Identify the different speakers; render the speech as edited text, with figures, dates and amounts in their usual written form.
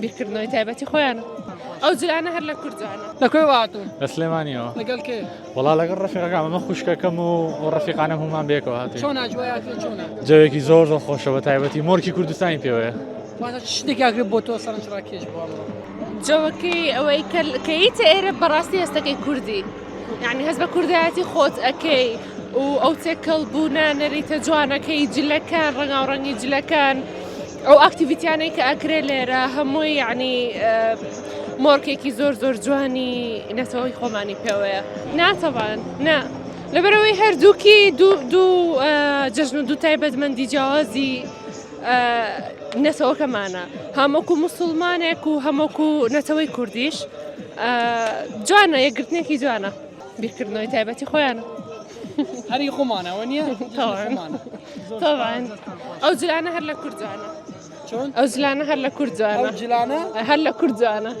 Speaker 1: بیرکردنەوەی تایبەتی خۆیانە ئەو جلانە هەر لە کوردانە.
Speaker 2: لەکوێ واتون؟
Speaker 3: لە سلێمانیەوە.
Speaker 2: لەگەڵ کێ؟
Speaker 3: وەڵا لەگەڵ ڕەفیقەکەم ئەمە خوشکەکەم و ڕەفیقانەم هەمومان بێکەوە هاتووین.
Speaker 2: چۆن ئاجوایەکە چۆنە؟
Speaker 3: جەوێکی زۆر خۆشە بە تایبەتی مۆرکی کوردستانی پێوەیە.
Speaker 2: واتە شتێکی ئاگرێت بۆ تۆ سەرنجڕاکێش بۆ ئەمڕۆ؟
Speaker 1: جەوەکەی ئەوەی کە هیچ ئێرە بەڕاستی هەستەکەی کوردی، یعنی هەست بە کوردایەتی خۆت ئەکەی و ئەو تێکەڵ بوونە نەریتە جوانەکەی جلەکان ڕەنگاوڕەنگی جلەکان ئەو ئاکتیڤیتیانەی کە ئەکرێ لێرە هەمووی یعنی مۆرکێکی زۆر جوانی نەتەوەی خۆمانی پێوەیە. ناتەوان نا لەبەرەوەی هەردووکی دوو جەژن و دوو تایبەتمەندی جیاوازی نەتەوەکەمانە، هەمووکو موسڵمانێک و هەمووکو نەتەوەی کوردیش جوانە، یەکگرتنێکی جوانە، بیرکردنەوەی تایبەتی خۆیانە.
Speaker 2: هەری خۆمانەوە نییە؟
Speaker 1: تاوان ئەو جلانە هەر لە کورد جوانە.
Speaker 2: چۆن؟
Speaker 1: ئەو جلانە هەر لە کورد جوانە.
Speaker 2: ئەو جلانە
Speaker 1: هەر لە کورد جوانە.